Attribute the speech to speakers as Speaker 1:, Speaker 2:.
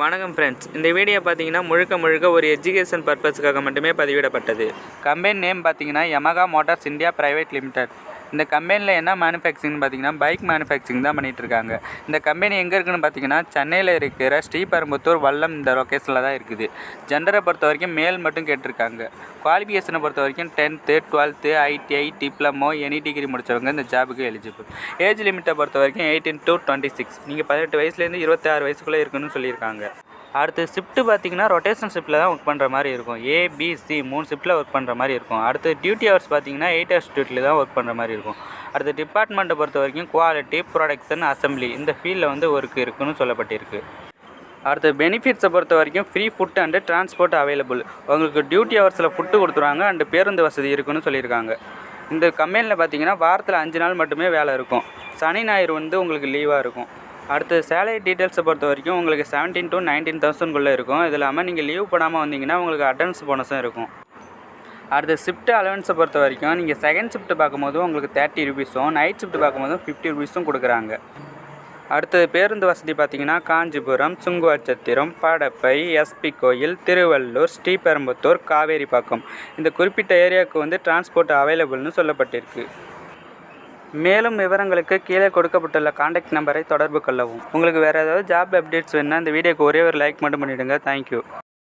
Speaker 1: வணக்கம் ஃப்ரெண்ட்ஸ், இந்த வீடியோ பார்த்தீங்கன்னா முழுக்க ஒரு எஜுகேஷன் பர்பஸ்க்காக மட்டுமே பதிவிடப்பட்டது. கம்பெனி நேம் பார்த்தீங்கன்னா Yamaha Motors India private limited. இந்த கம்பெனியில் என்ன மேனுஃபேக்சரிங் பார்த்தீங்கன்னா பைக் மேனுஃபேக்சரிங் தான் பண்ணிகிட்ருக்காங்க. இந்த கம்பெனி எங்கே இருக்குதுன்னு பார்த்தீங்கன்னா சென்னையில் இருக்கிற ஸ்ரீபெரும்புத்தூர் வல்லம் இந்த லொக்கேஷனில் தான் இருக்குது. ஜெண்டரை பொறுத்த வரைக்கும் மேல் மட்டும் கேட்டிருக்காங்க. குவாலிஃபிகேஷனை பொறுத்த வரைக்கும் 10th 12th ITI diploma any degree முடித்தவங்க இந்த ஜாபுக்கு எலிஜிபிள். ஏஜ் லிமிட்டை பொறுத்த வரைக்கும் 18 to 26. நீங்கள் 18 வயசுலேருந்து 26 வயசுக்குள்ளே இருக்குன்னு சொல்லியிருக்காங்க. அடுத்து ஷிஃப்ட்டு பார்த்தீங்கன்னா ரொட்டேஷன் ஷிஃப்ட்டில் தான் ஒர்க் பண்ணுற மாதிரி இருக்கும். ABC 3 ஷிஃப்ட்டில் ஒர்க் பண்ணுற மாதிரி இருக்கும். அடுத்து டியூட்டி ஹவர்ஸ் பார்த்தீங்கன்னா 8 hours டியூட்டியில் தான் ஒர்க் பண்ணுற மாதிரி இருக்கும். அடுத்து டிபார்ட்மெண்ட்டை பொறுத்த வரைக்கும் குவாலிட்டி, ப்ரொடக்ஷன், அசம்பிளி இந்த ஃபீல்டில் ஒர்க் இருக்குன்னு சொல்லப்பட்டிருக்கு. அடுத்து பெனிஃபிட்ஸை பொறுத்த வரைக்கும் free food and transport available. உங்களுக்கு டியூட்டி ஹவர்ஸில் ஃபுட்டு கொடுத்துருவாங்க அண்டு பேருந்து வசதி இருக்குன்னு சொல்லியிருக்காங்க. இந்த கம்பெனியில் பார்த்தீங்கன்னா வாரத்தில் 5 நாள் மட்டுமே வேலை இருக்கும். சனி ஞாயிறு உங்களுக்கு லீவாக இருக்கும். அடுத்து சேலரி டீட்டெயில்ஸை பொறுத்த வரைக்கும் உங்களுக்கு 17 to 19,000 இருக்கும். இது இல்லாமல் நீங்கள் லீவ் போடாமல் வந்தீங்கன்னா உங்களுக்கு அட்டெண்டன்ஸ் போனஸும் இருக்கும். அடுத்து ஷிஃப்ட் அலவன்ஸை பொறுத்த வரைக்கும் நீங்கள் செகண்ட் ஷிஃப்ட் பார்க்கும்போது உங்களுக்கு 30 rupees-உம் நைட் ஷிஃப்ட் பார்க்கும்போது 50 rupees-உம் கொடுக்குறாங்க. அடுத்து பேருந்து வசதி பார்த்திங்கன்னா காஞ்சிபுரம், சுங்குவாச்சத்திரம், படப்பை, SP கோயில், திருவள்ளூர், ஸ்ரீபெரும்புத்தூர், காவேரிப்பாக்கம் இந்த குறிப்பிட்ட ஏரியாவுக்கு டிரான்ஸ்போர்ட் அவைலபிள்னு சொல்லப்பட்டிருக்கு. மேலும் விவரங்களுக்கு கீழே கொடுக்கப்பட்டுள்ள கான்டாக்ட் நம்பரை தொடர்பு கொள்ளவும். உங்களுக்கு வேறு ஏதாவது ஜாப் அப்டேட்ஸ் வேணுன்னா இந்த வீடியோக்கு ஒரே ஒரு லைக் மட்டும் பண்ணிவிடுங்க. தேங்க்யூ.